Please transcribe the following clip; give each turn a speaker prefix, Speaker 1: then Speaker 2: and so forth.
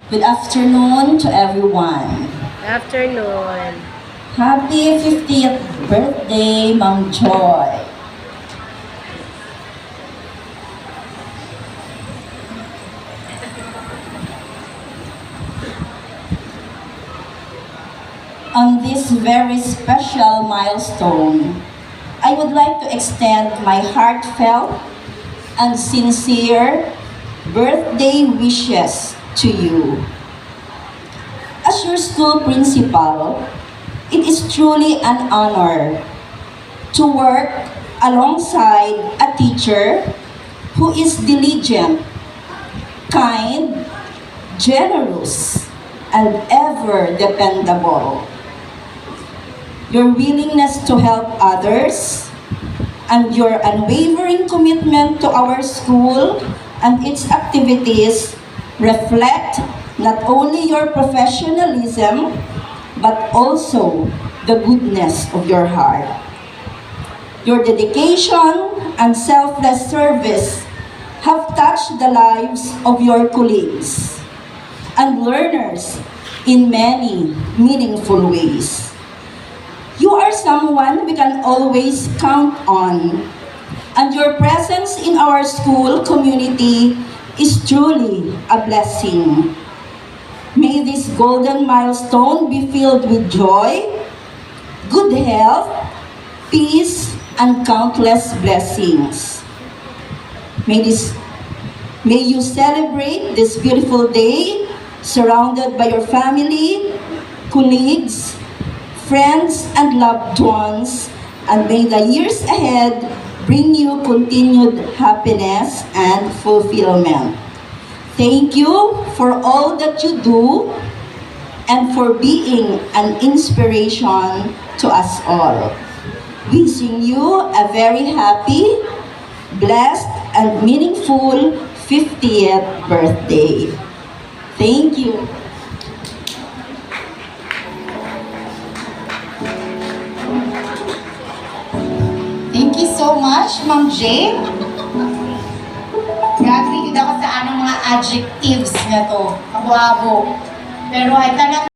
Speaker 1: Good afternoon to everyone.
Speaker 2: Afternoon.
Speaker 1: Happy 50th birthday, Ma'am Joy. On this very special milestone, I would like to extend my heartfelt and sincere birthday wishes to you. As your school principal, it is truly an honor to work alongside a teacher who is diligent, kind, generous, and ever dependable. Your willingness to help others and your unwavering commitment to our school and its activities reflect not only your professionalism but also the goodness of your heart. Your dedication and selfless service have touched the lives of your colleagues and learners in many meaningful ways. You are someone we can always count on, and your presence in our school community is truly a blessing. May this golden milestone be filled with joy, good health, peace, and countless blessings. May you celebrate this beautiful day surrounded by your family, colleagues, friends, and loved ones, and may the years ahead bring you continued happiness and fulfillment. Thank you for all that you do and for being an inspiration to us all. Wishing you a very happy, blessed, and meaningful 50th birthday. Thank you.
Speaker 3: Thank you so much, Ma'am Jay. Grabe yun ako sa anong mga adjectives nga to. Kabuabo. Pero ay tanang